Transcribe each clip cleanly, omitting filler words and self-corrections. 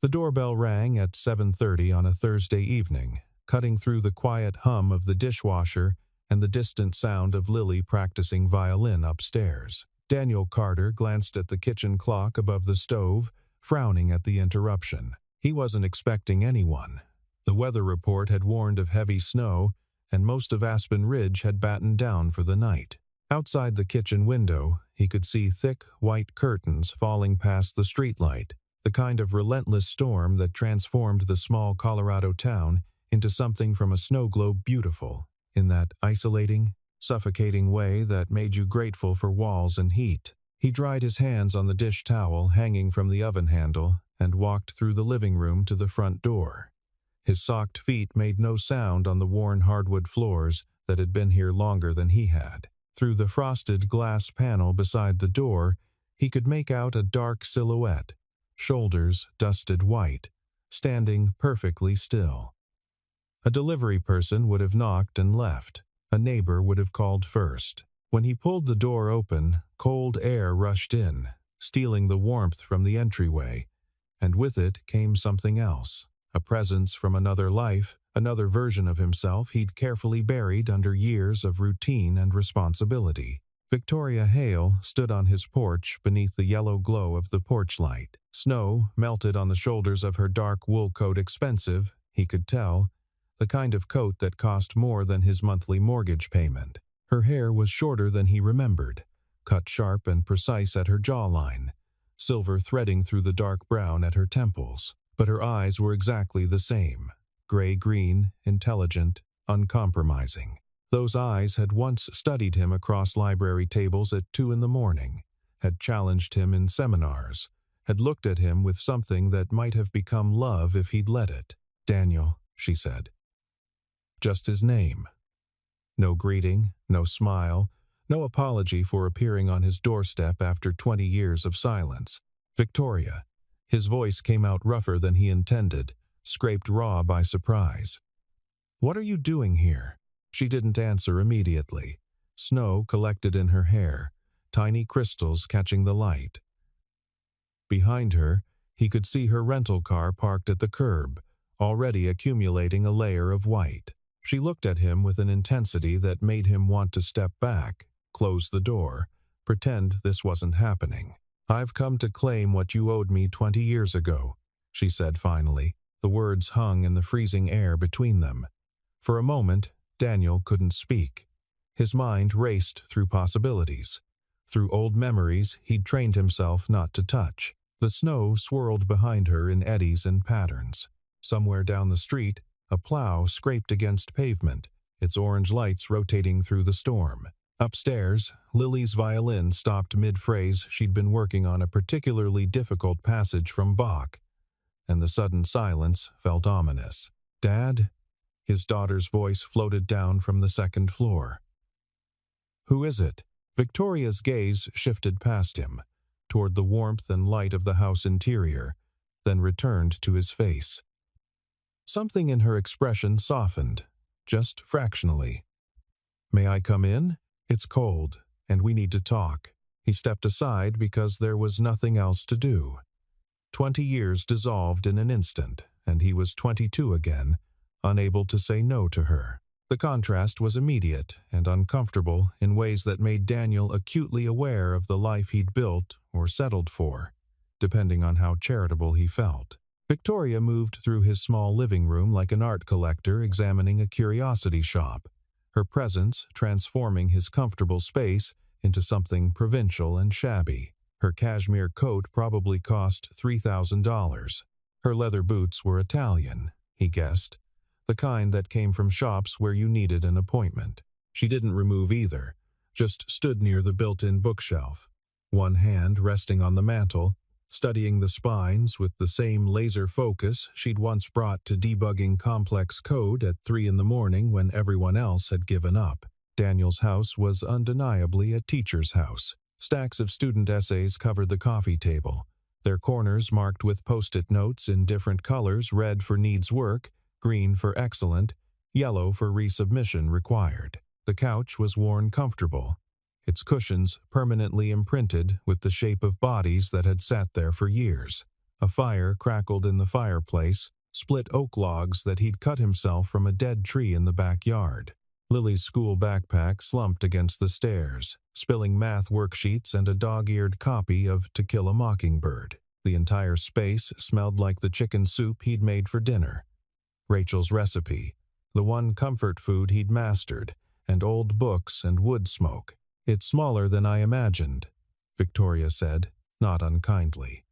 The doorbell rang at 7:30 on a Thursday evening, cutting through the quiet hum of the dishwasher and the distant sound of Lily practicing violin upstairs. Daniel Carter glanced at the kitchen clock above the stove, frowning at the interruption. He wasn't expecting anyone. The weather report had warned of heavy snow, and most of Aspen Ridge had battened down for the night. Outside the kitchen window, he could see thick, white curtains falling past the streetlight, the kind of relentless storm that transformed the small Colorado town into something from a snow globe beautiful, in that isolating, suffocating way that made you grateful for walls and heat. He dried his hands on the dish towel hanging from the oven handle and walked through the living room to the front door. His socked feet made no sound on the worn hardwood floors that had been here longer than he had. Through the frosted glass panel beside the door, he could make out a dark silhouette, shoulders dusted white, standing perfectly still. A delivery person would have knocked and left. A neighbor would have called first. When he pulled the door open, cold air rushed in, stealing the warmth from the entryway, and with it came something else, a presence from another life, another version of himself he'd carefully buried under years of routine and responsibility. Victoria Hale stood on his porch beneath the yellow glow of the porch light. Snow melted on the shoulders of her dark wool coat, expensive, he could tell, the kind of coat that cost more than his monthly mortgage payment. Her hair was shorter than he remembered, cut sharp and precise at her jawline, silver threading through the dark brown at her temples. But her eyes were exactly the same, gray-green, intelligent, uncompromising. Those eyes had once studied him across library tables at 2 in the morning, had challenged him in seminars, had looked at him with something that might have become love if he'd let it. "Daniel," she said. Just his name. No greeting, no smile, no apology for appearing on his doorstep after 20 years of silence. "Victoria." His voice came out rougher than he intended, scraped raw by surprise. "What are you doing here?" She didn't answer immediately. Snow collected in her hair, tiny crystals catching the light. Behind her, he could see her rental car parked at the curb, already accumulating a layer of white. She looked at him with an intensity that made him want to step back, close the door, pretend this wasn't happening. "I've come to claim what you owed me 20 years ago," she said finally. The words hung in the freezing air between them. For a moment, Daniel couldn't speak. His mind raced through possibilities, through old memories he'd trained himself not to touch. The snow swirled behind her in eddies and patterns. Somewhere down the street, a plow scraped against pavement, its orange lights rotating through the storm. Upstairs, Lily's violin stopped mid-phrase. She'd been working on a particularly difficult passage from Bach, and the sudden silence felt ominous. "Dad?" His daughter's voice floated down from the second floor. "Who is it?" Victoria's gaze shifted past him, toward the warmth and light of the house interior, then returned to his face. Something in her expression softened, just fractionally. "May I come in? It's cold, and we need to talk." He stepped aside because there was nothing else to do. 20 years dissolved in an instant, and he was 22 again, unable to say no to her. The contrast was immediate and uncomfortable in ways that made Daniel acutely aware of the life he'd built or settled for, depending on how charitable he felt. Victoria moved through his small living room like an art collector examining a curiosity shop, her presence transforming his comfortable space into something provincial and shabby. Her cashmere coat probably cost $3,000. Her leather boots were Italian, he guessed, the kind that came from shops where you needed an appointment. She didn't remove either, just stood near the built-in bookshelf, one hand resting on the mantel, studying the spines with the same laser focus she'd once brought to debugging complex code at 3 in the morning when everyone else had given up. Daniel's house was undeniably a teacher's house. Stacks of student essays covered the coffee table, their corners marked with post-it notes in different colors: red for needs work, green for excellent, yellow for resubmission required. The couch was worn comfortable, its cushions permanently imprinted with the shape of bodies that had sat there for years. A fire crackled in the fireplace, split oak logs that he'd cut himself from a dead tree in the backyard. Lily's school backpack slumped against the stairs, spilling math worksheets and a dog-eared copy of To Kill a Mockingbird. The entire space smelled like the chicken soup he'd made for dinner. Rachel's recipe, the one comfort food he'd mastered, and old books and wood smoke. "It's smaller than I imagined," Victoria said, not unkindly.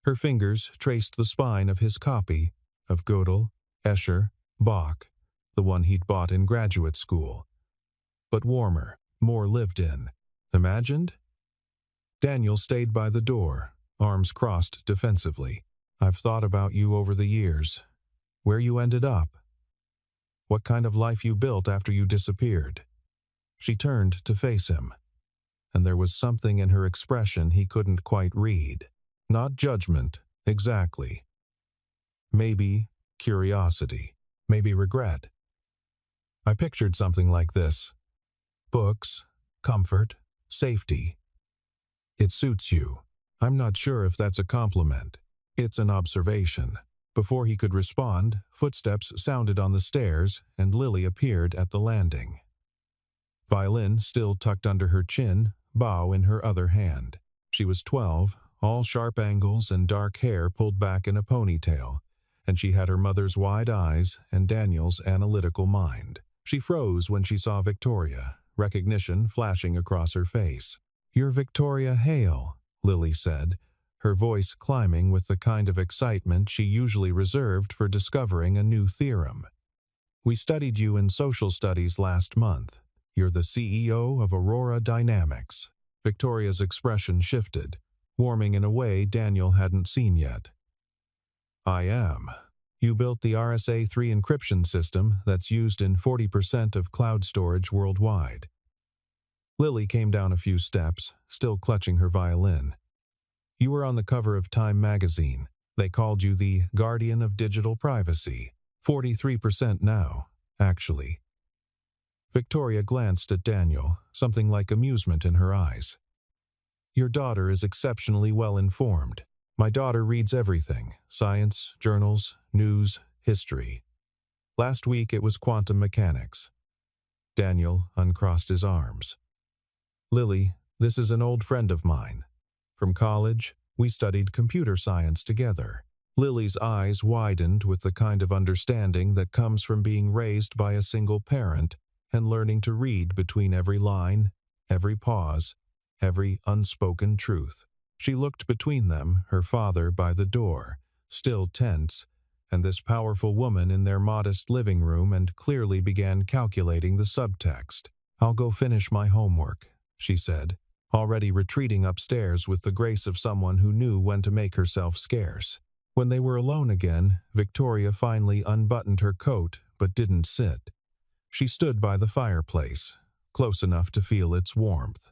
Her fingers traced the spine of his copy of Gödel, Escher, Bach, the one he'd bought in graduate school. But warmer, more lived in. Imagined? Daniel stayed by the door, arms crossed defensively. "I've thought about you over the years. Where you ended up. What kind of life you built after you disappeared." She turned to face him, and there was something in her expression he couldn't quite read. Not judgment, exactly. Maybe curiosity, maybe regret. "I pictured something like this. Books, comfort, safety. It suits you. I'm not sure if that's a compliment. It's an observation." Before he could respond, footsteps sounded on the stairs, and Lily appeared at the landing. Violin still tucked under her chin, bow in her other hand. She was 12, all sharp angles and dark hair pulled back in a ponytail, and she had her mother's wide eyes and Daniel's analytical mind. She froze when she saw Victoria, recognition flashing across her face. "You're Victoria Hale," Lily said, her voice climbing with the kind of excitement she usually reserved for discovering a new theorem. "We studied you in social studies last month. You're the CEO of Aurora Dynamics." Victoria's expression shifted, warming in a way Daniel hadn't seen yet. "I am. You built the RSA-3 encryption system that's used in 40% of cloud storage worldwide." Lily came down a few steps, still clutching her violin. "You were on the cover of Time magazine. They called you the Guardian of Digital Privacy. 43% now, actually." Victoria glanced at Daniel, something like amusement in her eyes. "Your daughter is exceptionally well informed. My daughter reads everything: science, journals, news, history. Last week it was quantum mechanics." Daniel uncrossed his arms. "Lily, this is an old friend of mine. From college, we studied computer science together." Lily's eyes widened with the kind of understanding that comes from being raised by a single parent and learning to read between every line, every pause, every unspoken truth. She looked between them, her father by the door, still tense, and this powerful woman in their modest living room, and clearly began calculating the subtext. "I'll go finish my homework," she said, already retreating upstairs with the grace of someone who knew when to make herself scarce. When they were alone again, Victoria finally unbuttoned her coat but didn't sit. She stood by the fireplace, close enough to feel its warmth.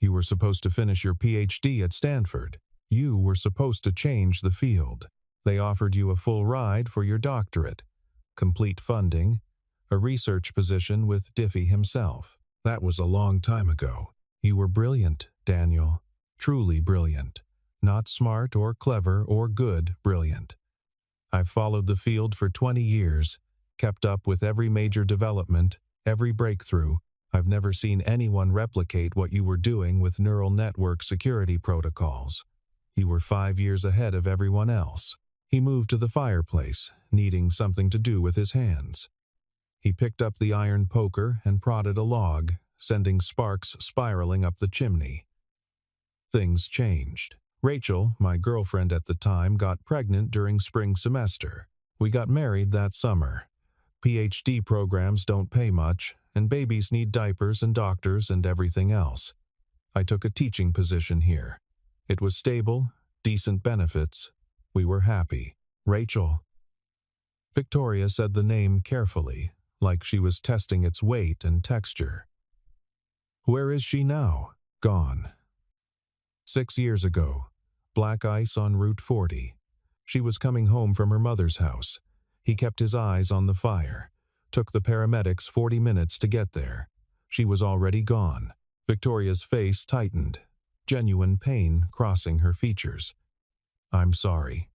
"You were supposed to finish your PhD at Stanford. You were supposed to change the field. They offered you a full ride for your doctorate, complete funding, a research position with Diffie himself. That was a long time ago. You were brilliant, Daniel. Truly brilliant. Not smart or clever or good, brilliant. I've followed the field for 20 years, kept up with every major development, every breakthrough. I've never seen anyone replicate what you were doing with neural network security protocols. You were 5 years ahead of everyone else." He moved to the fireplace, needing something to do with his hands. He picked up the iron poker and prodded a log, sending sparks spiraling up the chimney. Things changed. Rachel, my girlfriend at the time, got pregnant during spring semester. We got married that summer. PhD programs don't pay much, and babies need diapers and doctors and everything else. I took a teaching position here. It was stable, decent benefits. We were happy. Rachel. Victoria said the name carefully, like she was testing its weight and texture. "Where is she now?" "Gone. 6 years ago. Black ice on Route 40. She was coming home from her mother's house. He kept his eyes on the fire. Took the paramedics 40 minutes to get there. She was already gone." Victoria's face tightened, genuine pain crossing her features. I'm sorry.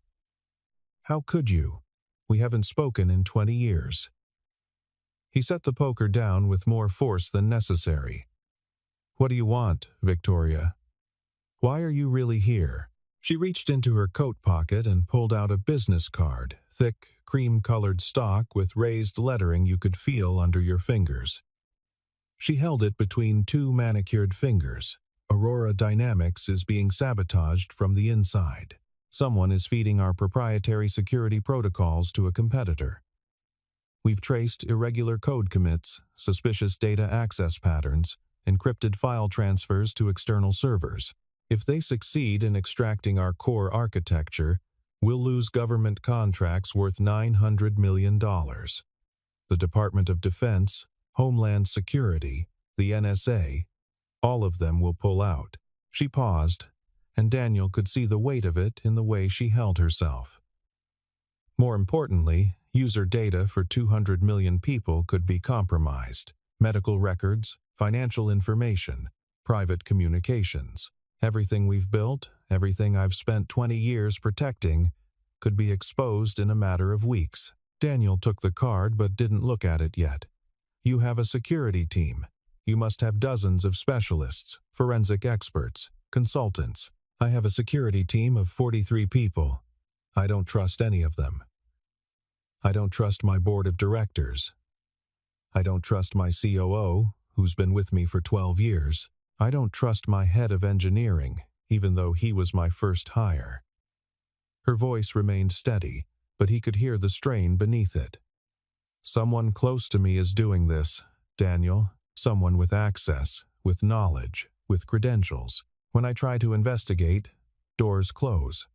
How could you? We haven't spoken in 20 years. He set the poker down with more force than necessary. What do you want, Victoria? Why are you really here? She reached into her coat pocket and pulled out a business card, thick, cream-colored stock with raised lettering you could feel under your fingers. She held it between two manicured fingers. Aurora Dynamics is being sabotaged from the inside. Someone is feeding our proprietary security protocols to a competitor. We've traced irregular code commits, suspicious data access patterns, encrypted file transfers to external servers. If they succeed in extracting our core architecture, we'll lose government contracts worth $900 million. The Department of Defense, Homeland Security, the NSA, all of them will pull out. She paused, and Daniel could see the weight of it in the way she held herself. More importantly, user data for 200 million people could be compromised. Medical records, financial information, private communications. Everything we've built, everything I've spent 20 years protecting, could be exposed in a matter of weeks. Daniel took the card but didn't look at it yet. You have a security team. You must have dozens of specialists, forensic experts, consultants. I have a security team of 43 people. I don't trust any of them. I don't trust my board of directors. I don't trust my COO, who's been with me for 12 years. I don't trust my head of engineering, even though he was my first hire. Her voice remained steady, but he could hear the strain beneath it. Someone close to me is doing this, Daniel. Someone with access, with knowledge, with credentials. When I try to investigate, doors close.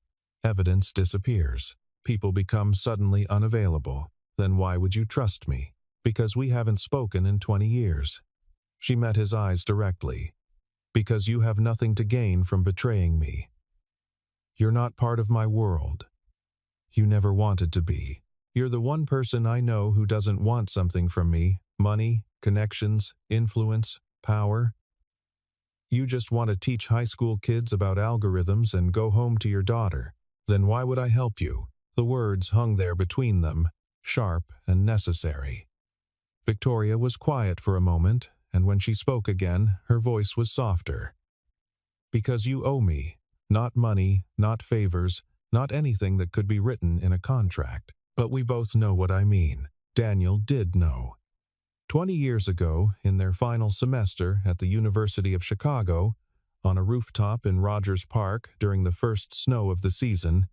Evidence disappears. People become suddenly unavailable. Then why would you trust me? Because we haven't spoken in 20 years. She met his eyes directly. Because you have nothing to gain from betraying me. You're not part of my world. You never wanted to be. You're the one person I know who doesn't want something from me, money, connections, influence, power. You just want to teach high school kids about algorithms and go home to your daughter. Then why would I help you? The words hung there between them, sharp and necessary. Victoria was quiet for a moment, and when she spoke again, her voice was softer. Because you owe me. Not money, not favors, not anything that could be written in a contract. But we both know what I mean. Daniel did know. 20 years ago, in their final semester at the University of Chicago, on a rooftop in Rogers Park during the first snow of the season,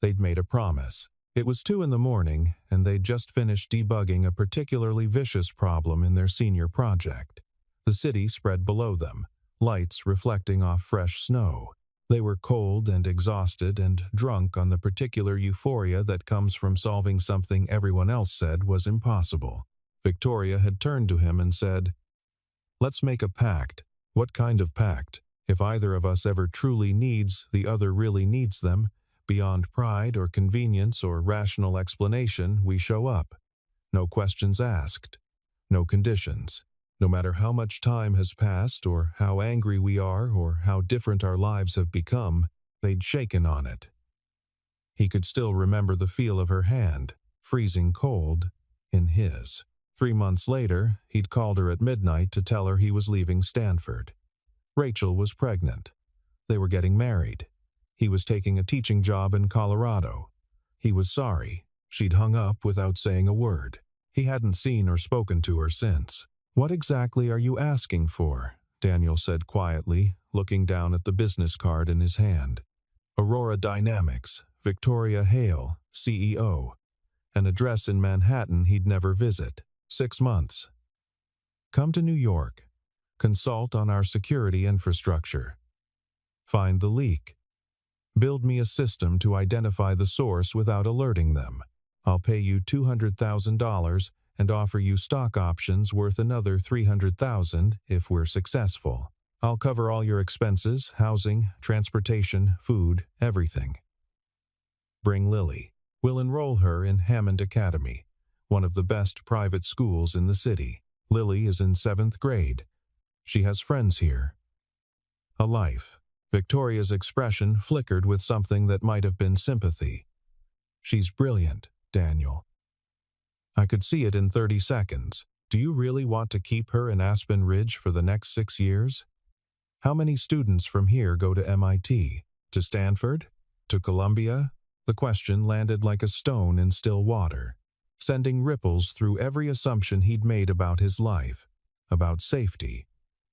they'd made a promise. It was 2 a.m, and they'd just finished debugging a particularly vicious problem in their senior project. The city spread below them, lights reflecting off fresh snow. They were cold and exhausted and drunk on the particular euphoria that comes from solving something everyone else said was impossible. Victoria had turned to him and said, "Let's make a pact." What kind of pact? If either of us ever truly needs, the other really needs them. Beyond pride or convenience or rational explanation, we show up. No questions asked. No conditions. No matter how much time has passed or how angry we are or how different our lives have become, they'd shaken on it. He could still remember the feel of her hand, freezing cold, in his. 3 months later, he'd called her at midnight to tell her he was leaving Stanford. Rachel was pregnant. They were getting married. He was taking a teaching job in Colorado. He was sorry. She'd hung up without saying a word. He hadn't seen or spoken to her since. "What exactly are you asking for?" Daniel said quietly, looking down at the business card in his hand. Aurora Dynamics, Victoria Hale, CEO. An address in Manhattan he'd never visit. 6 months. Come to New York. Consult on our security infrastructure. Find the leak. Build me a system to identify the source without alerting them. I'll pay you $200,000 and offer you stock options worth another $300,000 if we're successful. I'll cover all your expenses, housing, transportation, food, everything. Bring Lily. We'll enroll her in Hammond Academy, one of the best private schools in the city. Lily is in 7th grade. She has friends here. A life. Victoria's expression flickered with something that might have been sympathy. "She's brilliant, Daniel. I could see it in 30 seconds. Do you really want to keep her in Aspen Ridge for the next 6 years? How many students from here go to MIT? To Stanford? To Columbia?" The question landed like a stone in still water, sending ripples through every assumption he'd made about his life, about safety,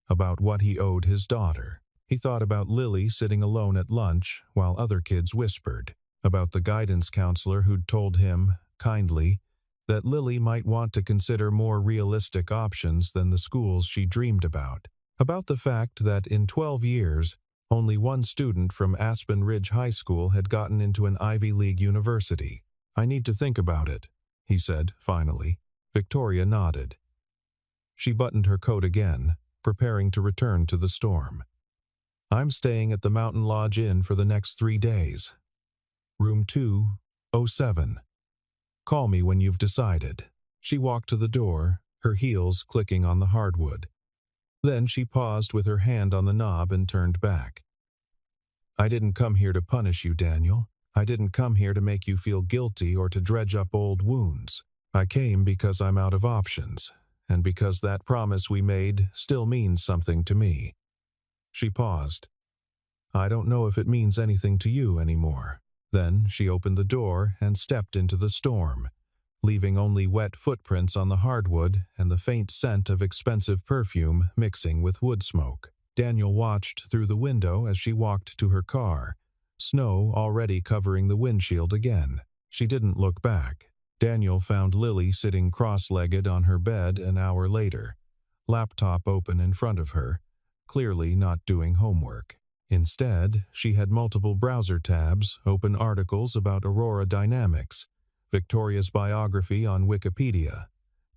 about what he owed his daughter. He thought about Lily sitting alone at lunch while other kids whispered, about the guidance counselor who'd told him, kindly, that Lily might want to consider more realistic options than the schools she dreamed about the fact that in 12 years, only one student from Aspen Ridge High School had gotten into an Ivy League university. "I need to think about it," he said, finally. Victoria nodded. She buttoned her coat again, preparing to return to the storm. "I'm staying at the Mountain Lodge Inn for the next 3 days. Room 207. Call me when you've decided." She walked to the door, her heels clicking on the hardwood. Then she paused with her hand on the knob and turned back. "I didn't come here to punish you, Daniel. I didn't come here to make you feel guilty or to dredge up old wounds. I came because I'm out of options, and because that promise we made still means something to me." She paused. "I don't know if it means anything to you anymore." Then she opened the door and stepped into the storm, leaving only wet footprints on the hardwood and the faint scent of expensive perfume mixing with wood smoke. Daniel watched through the window as she walked to her car, snow already covering the windshield again. She didn't look back. Daniel found Lily sitting cross-legged on her bed an hour later, laptop open in front of her, clearly not doing homework. Instead, she had multiple browser tabs, open articles about Aurora Dynamics, Victoria's biography on Wikipedia,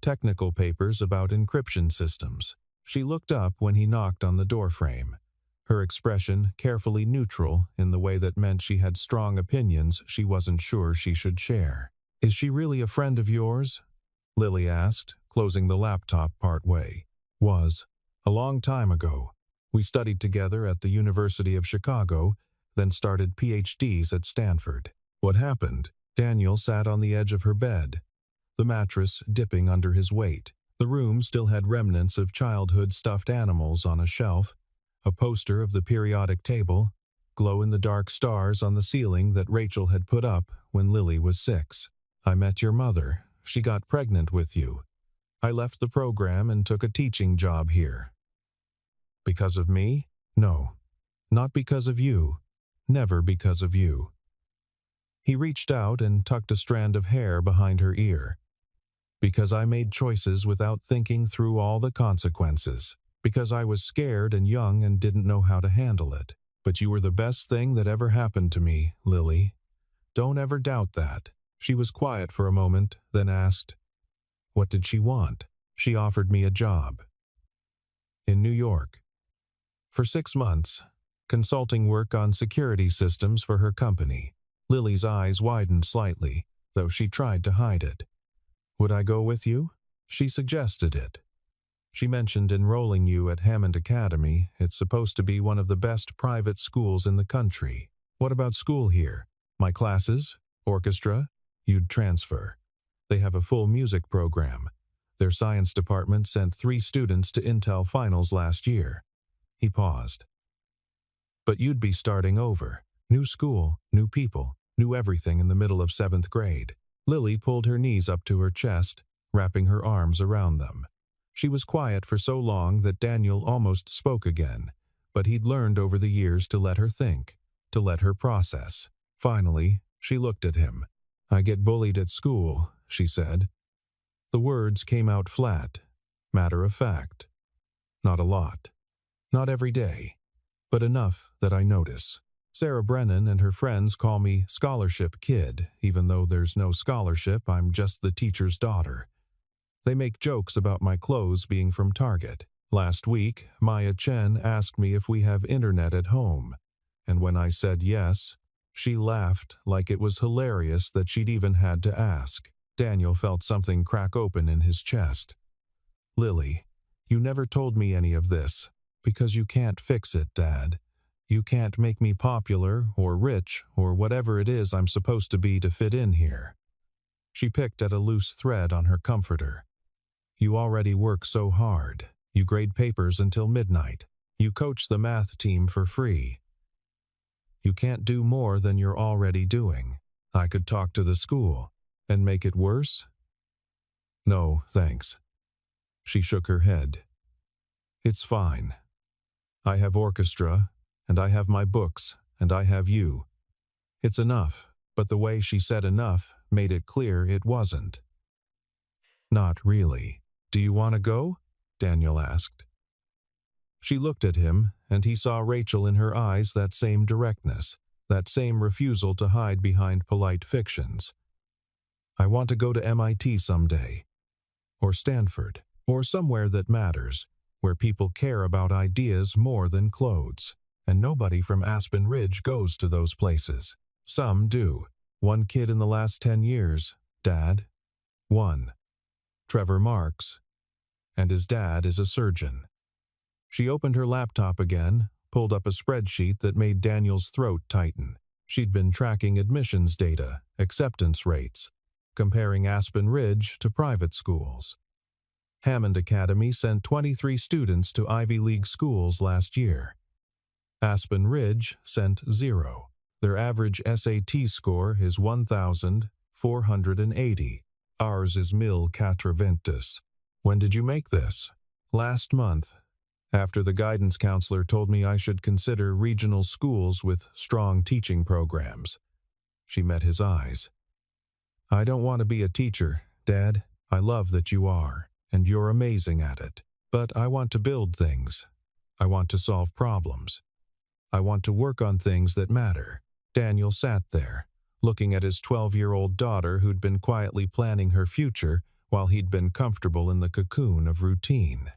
technical papers about encryption systems. She looked up when he knocked on the doorframe, her expression carefully neutral in the way that meant she had strong opinions she wasn't sure she should share. "Is she really a friend of yours?" Lily asked, closing the laptop partway. "Was. A long time ago. We studied together at the University of Chicago, then started PhDs at Stanford." "What happened?" Daniel sat on the edge of her bed, the mattress dipping under his weight. The room still had remnants of childhood stuffed animals on a shelf, a poster of the periodic table, glow-in-the-dark stars on the ceiling that Rachel had put up when Lily was 6. "I met your mother. She got pregnant with you. I left the program and took a teaching job here." "Because of me?" "No. Not because of you. Never because of you." He reached out and tucked a strand of hair behind her ear. "Because I made choices without thinking through all the consequences. Because I was scared and young and didn't know how to handle it. But you were the best thing that ever happened to me, Lily. Don't ever doubt that." She was quiet for a moment, then asked, "What did she want?" "She offered me a job. In New York. For 6 months, consulting work on security systems for her company." Lily's eyes widened slightly, though she tried to hide it. "Would I go with you?" She suggested it. "She mentioned enrolling you at Hammond Academy. It's supposed to be one of the best private schools in the country. What about school here? My classes? Orchestra? You'd transfer. They have a full music program. Their science department sent 3 students to Intel finals last year." He paused. "But you'd be starting over. New school, new people, new everything in the middle of 7th grade." Lily pulled her knees up to her chest, wrapping her arms around them. She was quiet for so long that Daniel almost spoke again, but he'd learned over the years to let her think, to let her process. Finally, she looked at him. "I get bullied at school," she said. The words came out flat, matter of fact. "Not a lot. Not every day. But enough that I notice. Sarah Brennan and her friends call me Scholarship Kid. Even though there's no scholarship, I'm just the teacher's daughter. They make jokes about my clothes being from Target. Last week, Maya Chen asked me if we have internet at home, and when I said yes, she laughed like it was hilarious that she'd even had to ask." Daniel felt something crack open in his chest. "Lily, you never told me any of this, because you can't fix it, Dad. You can't make me popular or rich or whatever it is I'm supposed to be to fit in here. She picked at a loose thread on her comforter. You already work so hard. You grade papers until midnight. You coach the math team for free. You can't do more than you're already doing. I could talk to the school and make it worse? No, thanks. She shook her head. It's fine. I have orchestra, and I have my books, and I have you. It's enough, but the way she said enough made it clear it wasn't. Not really. Do you want to go? Daniel asked. She looked at him, and he saw Rachel in her eyes, that same directness, that same refusal to hide behind polite fictions. I want to go to MIT someday. Or Stanford. Or somewhere that matters, where people care about ideas more than clothes. And nobody from Aspen Ridge goes to those places. Some do. One kid in the last 10 years, Dad. One. Trevor Marks. And his dad is a surgeon. She opened her laptop again, pulled up a spreadsheet that made Daniel's throat tighten. She'd been tracking admissions data, acceptance rates, comparing Aspen Ridge to private schools. Hammond Academy sent 23 students to Ivy League schools last year. Aspen Ridge sent 0. Their average SAT score is 1,480. Ours is 1,420. When did you make this? Last month, after the guidance counselor told me I should consider regional schools with strong teaching programs. She met his eyes. I don't want to be a teacher, Dad. I love that you are, and you're amazing at it. But I want to build things. I want to solve problems. I want to work on things that matter. Daniel sat there, looking at his 12-year-old daughter who'd been quietly planning her future while he'd been comfortable in the cocoon of routine.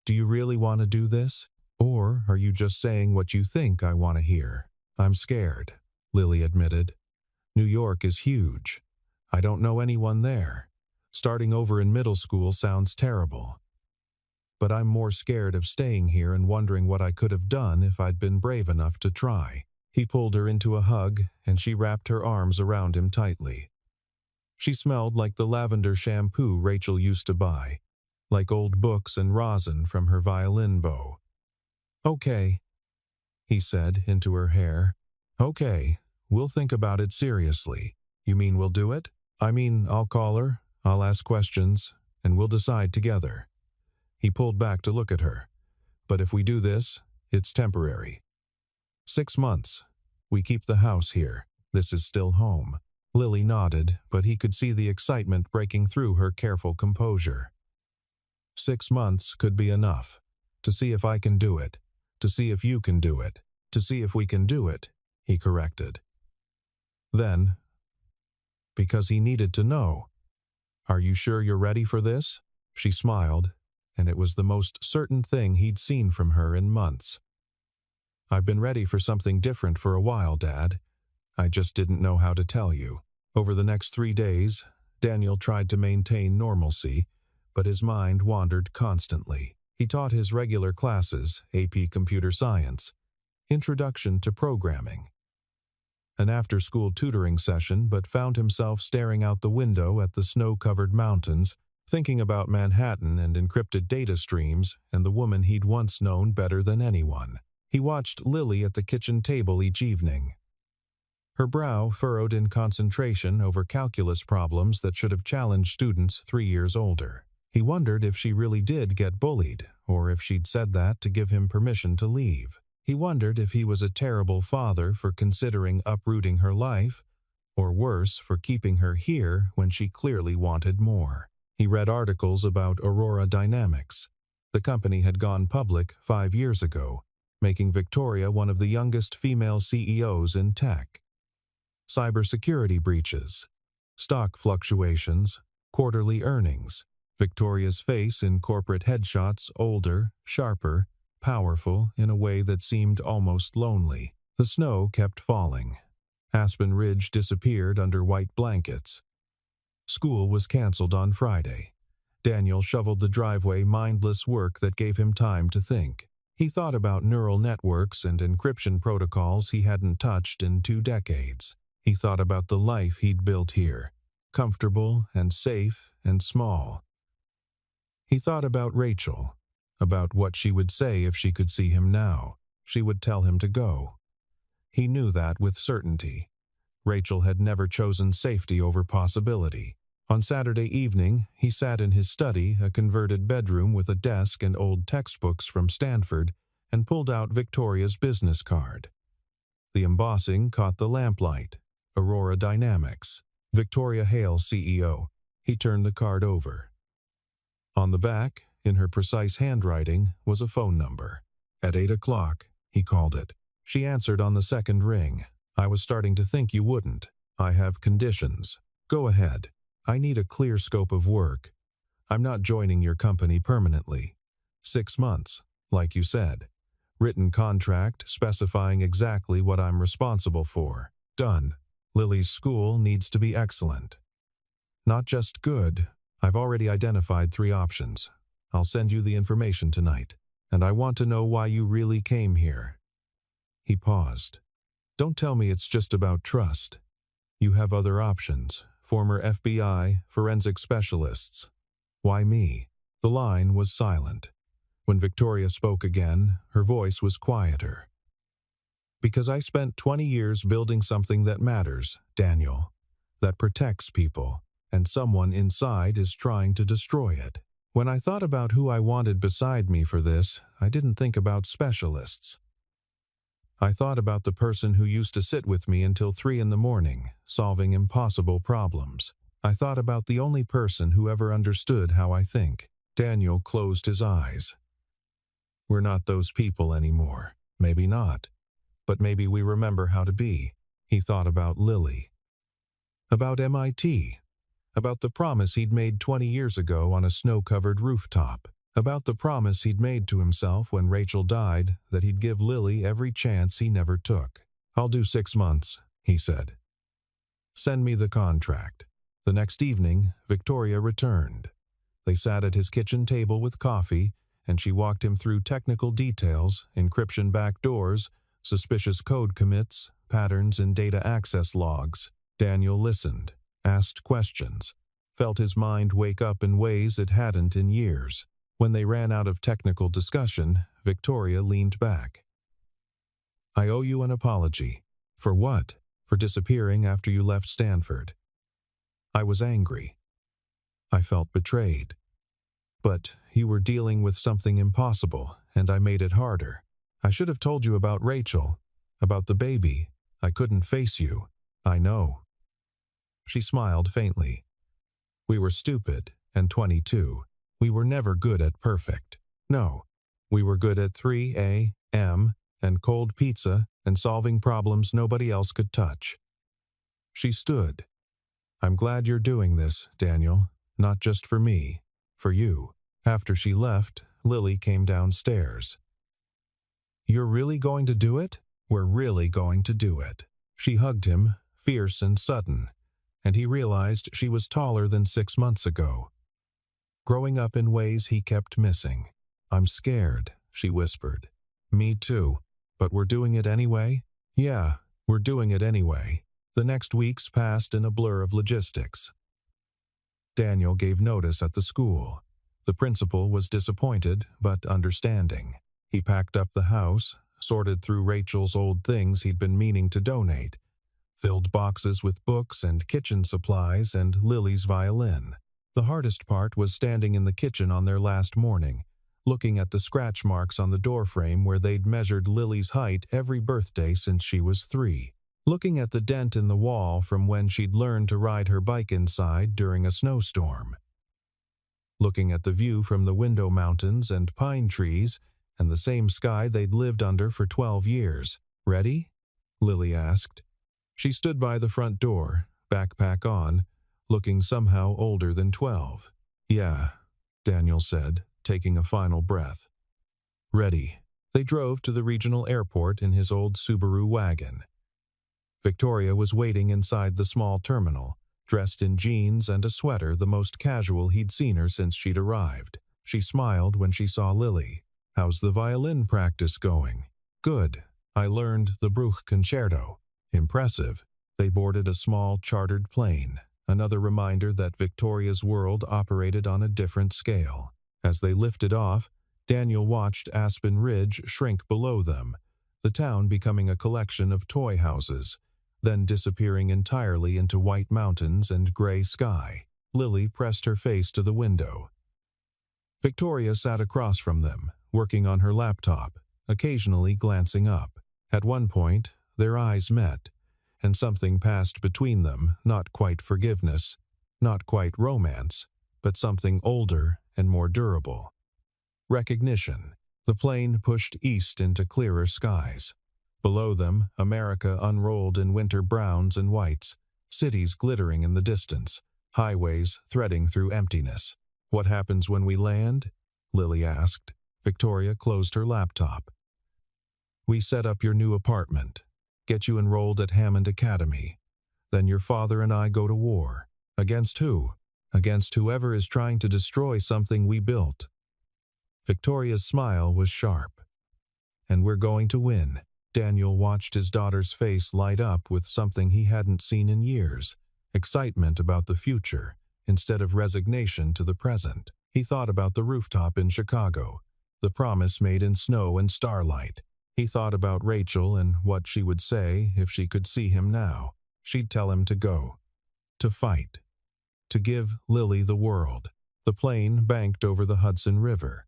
Do you really want to do this? Or are you just saying what you think I want to hear? I'm scared, Lily admitted. New York is huge. I don't know anyone there. Starting over in middle school sounds terrible. But I'm more scared of staying here and wondering what I could have done if I'd been brave enough to try. He pulled her into a hug, and she wrapped her arms around him tightly. She smelled like the lavender shampoo Rachel used to buy, like old books and rosin from her violin bow. Okay, he said into her hair. Okay, we'll think about it seriously. You mean we'll do it? I mean, I'll call her, I'll ask questions, and we'll decide together. He pulled back to look at her. But if we do this, it's temporary. 6 months. We keep the house here. This is still home. Lily nodded, but he could see the excitement breaking through her careful composure. 6 months could be enough. To see if I can do it. To see if you can do it. To see if we can do it, he corrected. Then, because he needed to know, Are you sure you're ready for this? She smiled, and it was the most certain thing he'd seen from her in months. I've been ready for something different for a while, Dad. I just didn't know how to tell you. Over the next 3 days, Daniel tried to maintain normalcy, but his mind wandered constantly. He taught his regular classes, AP Computer Science, Introduction to Programming, an after-school tutoring session, but found himself staring out the window at the snow-covered mountains, thinking about Manhattan and encrypted data streams and the woman he'd once known better than anyone. He watched Lily at the kitchen table each evening, her brow furrowed in concentration over calculus problems that should have challenged students 3 years older. He wondered if she really did get bullied, or if she'd said that to give him permission to leave. He wondered if he was a terrible father for considering uprooting her life, or worse, for keeping her here when she clearly wanted more. He read articles about Aurora Dynamics. The company had gone public 5 years ago, making Victoria one of the youngest female CEOs in tech. Cybersecurity breaches, stock fluctuations, quarterly earnings. Victoria's face in corporate headshots older, sharper, powerful in a way that seemed almost lonely. The snow kept falling. Aspen Ridge disappeared under white blankets. School was canceled on Friday. Daniel shoveled the driveway, mindless work that gave him time to think. He thought about neural networks and encryption protocols he hadn't touched in 2 decades. He thought about the life he'd built here, comfortable and safe and small. He thought about Rachel, about what she would say if she could see him now. She would tell him to go. He knew that with certainty. Rachel had never chosen safety over possibility. On Saturday evening, he sat in his study, a converted bedroom with a desk and old textbooks from Stanford, and pulled out Victoria's business card. The embossing caught the lamplight. Aurora Dynamics. Victoria Hale, CEO. He turned the card over. On the back, in her precise handwriting, was a phone number. At 8 o'clock, he called it. She answered on the second ring. "I was starting to think you wouldn't. I have conditions. Go ahead. I need a clear scope of work. I'm not joining your company permanently. 6 months, like you said. Written contract specifying exactly what I'm responsible for. Done. Lily's school needs to be excellent. Not just good. I've already identified 3 options. I'll send you the information tonight. And I want to know why you really came here." He paused. "Don't tell me it's just about trust. You have other options. Former FBI, forensic specialists. Why me?" The line was silent. When Victoria spoke again, her voice was quieter. "Because I spent 20 years building something that matters, Daniel. That protects people, and someone inside is trying to destroy it. When I thought about who I wanted beside me for this, I didn't think about specialists. I thought about the person who used to sit with me until 3 in the morning, solving impossible problems. I thought about the only person who ever understood how I think." Daniel closed his eyes. "We're not those people anymore. Maybe not. But maybe we remember how to be." He thought about Lily. About MIT. About the promise he'd made 20 years ago on a snow-covered rooftop. About the promise he'd made to himself when Rachel died that he'd give Lily every chance he never took. "I'll do 6 months," he said. "Send me the contract." The next evening, Victoria returned. They sat at his kitchen table with coffee, and she walked him through technical details, encryption backdoors, suspicious code commits, patterns in data access logs. Daniel listened, asked questions, felt his mind wake up in ways it hadn't in years. When they ran out of technical discussion, Victoria leaned back. "I owe you an apology." "For what?" "For disappearing after you left Stanford." "I was angry. I felt betrayed. But you were dealing with something impossible, and I made it harder. I should have told you about Rachel, about the baby. I couldn't face you. I know." She smiled faintly. "We were stupid, and 22. We were never good at perfect. No, we were good at 3 a.m. and cold pizza and solving problems nobody else could touch." She stood. "I'm glad you're doing this, Daniel. Not just for me, for you." After she left, Lily came downstairs. "You're really going to do it?" "We're really going to do it." She hugged him, fierce and sudden, and he realized she was taller than 6 months ago. Growing up in ways he kept missing. "I'm scared," she whispered. "Me too. But we're doing it anyway?" "Yeah, we're doing it anyway." The next weeks passed in a blur of logistics. Daniel gave notice at the school. The principal was disappointed, but understanding. He packed up the house, sorted through Rachel's old things he'd been meaning to donate, filled boxes with books and kitchen supplies and Lily's violin. The hardest part was standing in the kitchen on their last morning, looking at the scratch marks on the doorframe where they'd measured Lily's height every birthday since she was 3. Looking at the dent in the wall from when she'd learned to ride her bike inside during a snowstorm. Looking at the view from the window mountains and pine trees and the same sky they'd lived under for 12 years. "Ready?" Lily asked. She stood by the front door, backpack on, looking somehow older than 12. "Yeah," Daniel said, taking a final breath. "Ready." They drove to the regional airport in his old Subaru wagon. Victoria was waiting inside the small terminal, dressed in jeans and a sweater the most casual he'd seen her since she'd arrived. She smiled when she saw Lily. How's the violin practice going? Good. I learned the Bruch Concerto. Impressive. They boarded a small chartered plane, another reminder that Victoria's world operated on a different scale. As they lifted off, Daniel watched Aspen Ridge shrink below them, the town becoming a collection of toy houses, then disappearing entirely into white mountains and gray sky. Lily pressed her face to the window. Victoria sat across from them, working on her laptop, occasionally glancing up. At one point, their eyes met, and something passed between them, not quite forgiveness, not quite romance, but something older and more durable. Recognition. The plane pushed east into clearer skies. Below them, America unrolled in winter browns and whites, cities glittering in the distance, highways threading through emptiness. What happens when we land? Lily asked. Victoria closed her laptop. We set up your new apartment, get you enrolled at Hammond Academy. Then your father and I go to war. Against who? Against whoever is trying to destroy something we built. Victoria's smile was sharp. And we're going to win. Daniel watched his daughter's face light up with something he hadn't seen in years, excitement about the future, instead of resignation to the present. He thought about the rooftop in Chicago, the promise made in snow and starlight. He thought about Rachel and what she would say if she could see him now. She'd tell him to go, to fight, to give Lily the world. The plane banked over the Hudson River.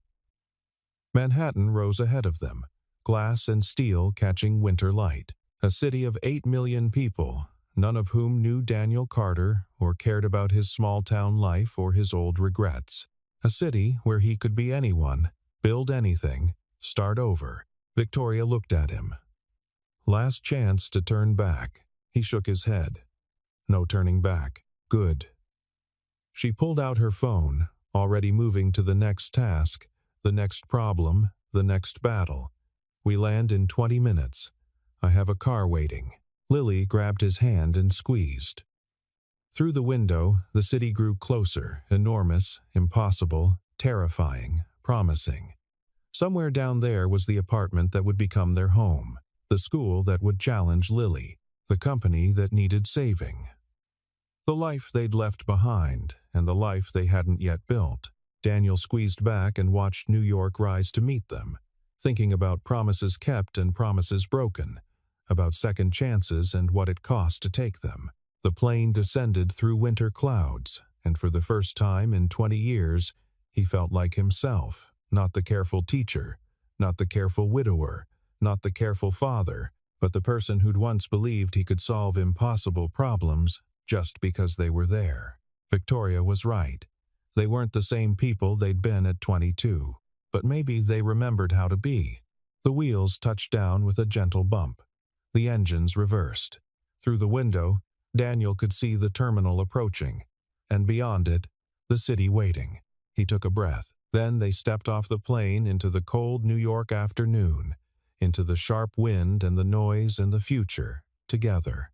Manhattan rose ahead of them, glass and steel catching winter light. A city of 8 million people, none of whom knew Daniel Carter or cared about his small-town life or his old regrets. A city where he could be anyone, build anything, start over. Victoria looked at him. Last chance to turn back. He shook his head. No turning back. Good. She pulled out her phone, already moving to the next task, the next problem, the next battle. We land in 20 minutes. I have a car waiting. Lily grabbed his hand and squeezed. Through the window, the city grew closer, enormous, impossible, terrifying, promising. Somewhere down there was the apartment that would become their home, the school that would challenge Lily, the company that needed saving. The life they'd left behind, and the life they hadn't yet built. Daniel squeezed back and watched New York rise to meet them, thinking about promises kept and promises broken, about second chances and what it cost to take them. The plane descended through winter clouds, and for the first time in 20 years, he felt like himself, not the careful teacher, not the careful widower, not the careful father, but the person who'd once believed he could solve impossible problems just because they were there. Victoria was right. They weren't the same people they'd been at 22, but maybe they remembered how to be. The wheels touched down with a gentle bump. The engines reversed. Through the window, Daniel could see the terminal approaching, and beyond it, the city waiting. He took a breath. Then they stepped off the plane into the cold New York afternoon, into the sharp wind and the noise and the future, together.